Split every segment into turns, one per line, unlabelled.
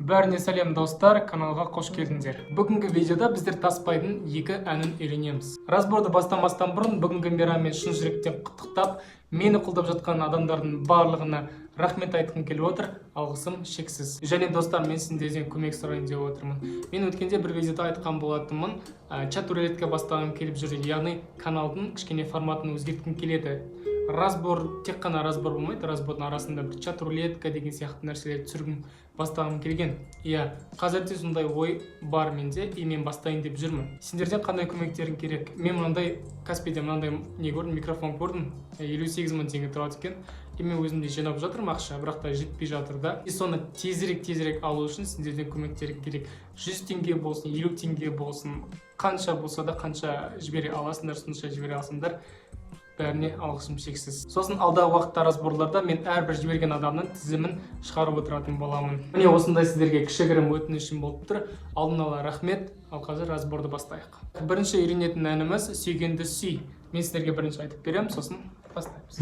Бәріне сәлем достар, каналға қош келдіңдер. Бүгінгі видеода біздер Таспайдың екі әнін үйренеміз. Разборды бастамастан бұрын бүгінгі мейраммен шын жүректен құттықтап, мені қолдап жатқан адамдардың барлығына рахмет айтқым келіп отыр. Алғысым шексіз. Және достар, мен сіздерден көмек сұрайын деп отырмын. Мен өткенде бір видеода айтқан болатынмын, чат рулетка бастағым келіп жүр, яғни каналдың кішкене форматын өзгерткім келеді. Разбор тек қана разбор болмайды, разбордың арасында бір чат рулетка деген сияқты нәрселер түсіргім бастағым келген. Иә, қазірде сондай ой бар менде, мен бастайын деп жүрмін. Сендерден қандай көмектерің керек? Мен мынандай Каспийде мынандай не көрдім, микрофон көрдім, 58 мың теңге тұрады екен. Мен өзімде жинап жатырмын ақша, бірақ та жетпей жатыр да. Соны тезірек алу үшін сендерден көмектерің керек. 100 теңге болсын, 50 теңге болсын, қанша болса да қанша жібере аласыңдар, сонша жібере алсаңдар. Бәріне алғысым шексіз. Сосын алдағы уақытта разборларда мен әрбір жіберген адамның тізімін шығарып отыратын боламын. Міне осындай сіздерге кішігірім өтінішім болып тұр. Алдын ала рахмет. Ал қазір разборды бастайық. Бірінші үйренетін әніміз "Сүйгенді сүй". Мен сіздерге бірінші айтып беремін, сосын бастаймыз.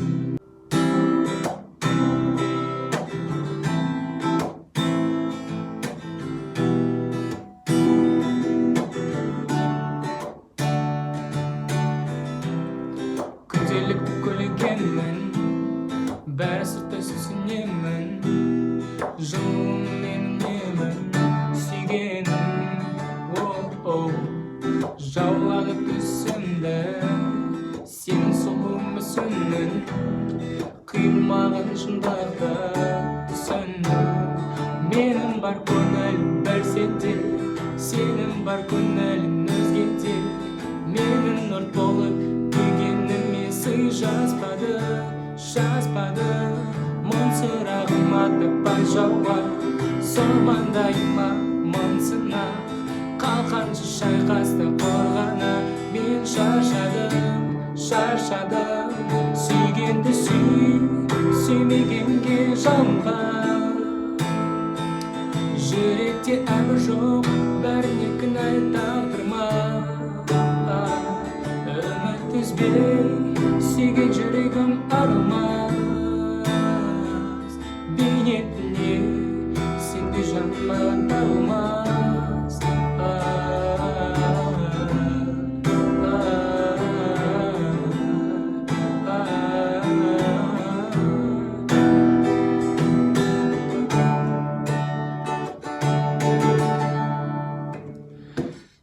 Күнделікті көлегенмін, бәрі сырттай сүйсінемін, жылуым менің немін, сүйгенім, жаулады түсімді, сенің сұлуың мүсінің, қиылмаған шындықты түсіну. Менің бар көңілім бір сенде, сенің бар көңілің өзгеде, менің өрт болып жазбады, мұң сұрағым атпай жауар, сормандайыма мұңсына, қалқанша шайқасты қорғана. Мен шаршадым, сүйгенді сүймегенге жанға. Жүректе әмір жоқ, бәріне кінәлі тағдырма. Үміт үзбей сүйген жүрегім арылмас, бейнетіне сенде жаныма табылмас.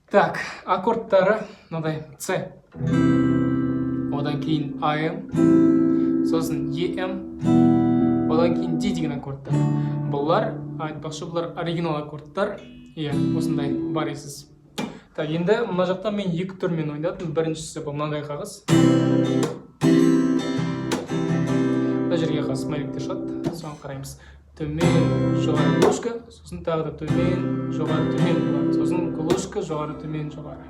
Так, аккордтары мынадай: С, одан кейін АМ, сосын ЕМ, одан кейін Д деген аккордтар. Бұлар, айтпақшы, бұлар оригинал аккордтар. Иә, осындай бар есіз. Так, енді мына жақта мен екі түрмен ойнадым. Біріншісі бұл мынандай қағыз. Бұл жерге қағыз смайликтер шығады, соған қараймыз. Төмен, жоғары глушка, сосын тағы да төмен, жоғары төмен болады. Сосын глушка, жоғары төмен, жоғары.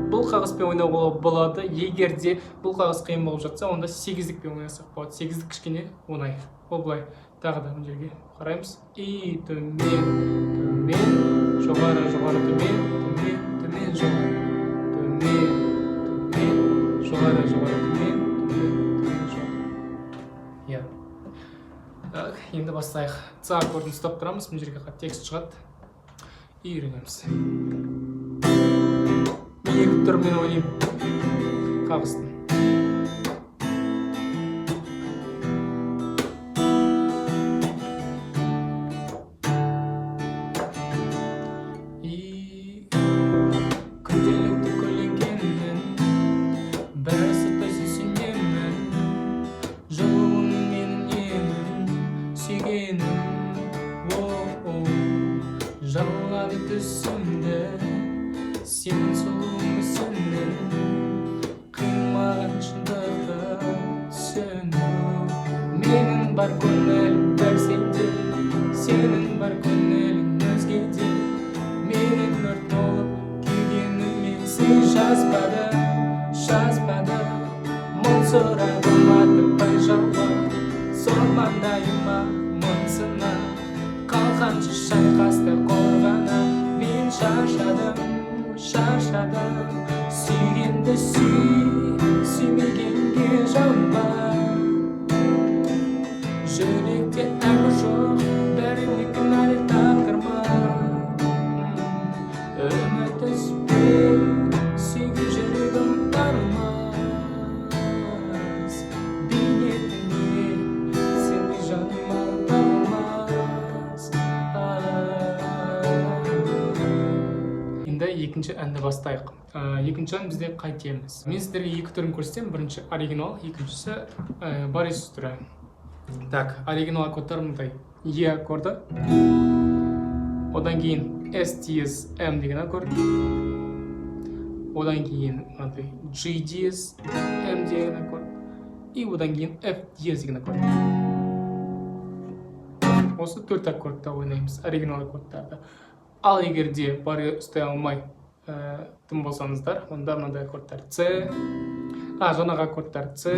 Бұл қағыспен ойнауға болады. Егер де бұл қағыз қиын болып жатса, онда 8-дікпен ойнасақ болады. 8-дік кішкене оңай. Ол былай. Тағы да мына жерге қараймыз. И төмен, жоғары, төмен, жоғары. Төмен, жоғары, төмен, жоғары. Иә. Так, енді бастайық. С аккордын ұстап тұрамыз. Мына жерге текст шығады. И үйренеміз. Екі түрмен ойнайым қағыстың. Күнделікті көлегенмін, бәрі сырттай сүйсінемін, жылуың менің немін, сүйгенім, жаулады түсімді, сенің сұлуың мүсінің, қиылмаған шындықты түсіну. Менің бар көңілім бір сенде, сенің бар көңілің өзгеде, менің өрт болып күйгеніме сен жазбады, мұң сұрағым атпай жауар, сормандайыма мұңсына, қалқанша шайқасты қорғана. Мен шаршадым, сүйгенді сүймегенге жанба. жүректе әмір жоқ, бәріне кінәлі тағдыр ма? Үміт үзбей сүйген жүрегім бармас, бейнетіне сенбей жаным алталмас. Енді екінші әнді бастайық. Екінші ән бізде қайтеміз. Мен сіздерге екі түрін көрсетемін. Бірінші оригинал, екіншісі Борис түрі. Так, оригинал аккордтар мындай. Е аккорды, одан кейін С диез М деген аккорд, одан кейін мынандай G диез М деген аккорд, и одан кейін F диез деген аккорд. Осы төрт аккордта ойнаймыз, оригинал аккордтарды. Ал егер де бары ұстай алмай тым болсаңыздар, онда мынандай аккордтар С, жаңағы аккордтар С,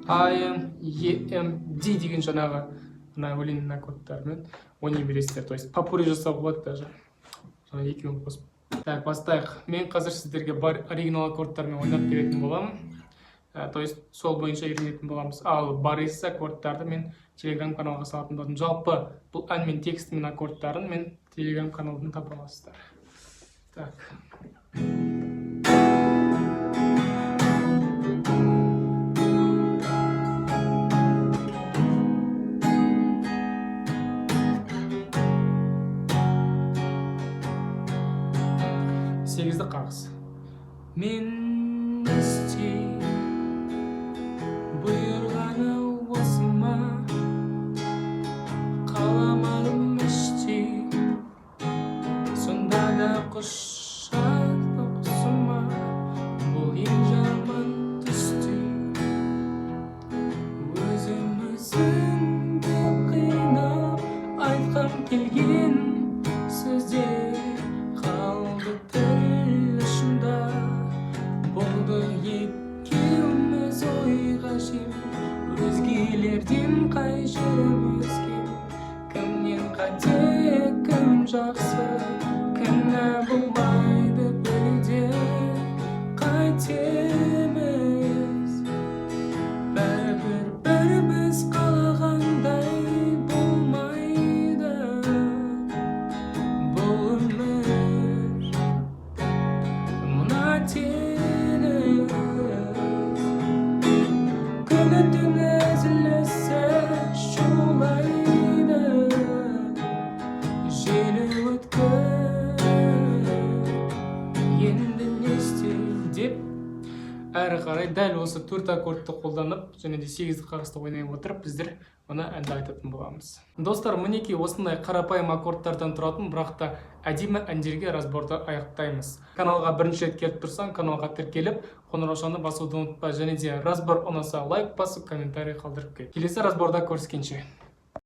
А, М, Е, М, Д деген жаңағы өлеңнің аккордтарымен ойнай бересіздер. То есть попурри жасауға болады даже. Жаңа екеуін қосып. Так, бастайық. Мен қазір сіздерге бар оригинал аккордтармен ойнап беретін боламын. То есть сол бойынша үйренетін боламыз. Ал Борис аккордтарды мен Telegram каналға салатын болдым. Жалпы бұл ән мен тексті мен аккордтарын мен Telegram каналдан таба аласыздар. Так. Сегізді қағыз. Мен істей бұйырғаны осы ма, қаламадым іштей, сонда да құшақ осы ма, бұл ең жаман түстей. Өзімді қинап айтқым келген сөздер қалды тіл ұшында. Болды екеуміз ойға жем, өзгелерден қай жерім өзге, кімнен қате кім жақсы, кінә болмайды бірде. Қайтеміз бәрібір біріміз қалағандай болмайды бұл өмір. Мына теңіз күні түні үзілісі шулайды, желі өткір енді не істеймін деп әрі қарай дәл осы төрт аккордты қолданып және де сегізді қағысты ойнай отырып біздер оны әнді айтатын боламыз. Достар, мінекей осындай қарапайым аккордтардан тұратын, бірақ та әдемі әндерге разборды аяқтаймыз. Каналға бірінші рет келіп тұрсаң, каналға тіркеліп, қоңыраушаны басуды ұмытпа, және де разбор ұнаса лайк басып, комментарий қалдырып кет. Келесі разборда көріскенше.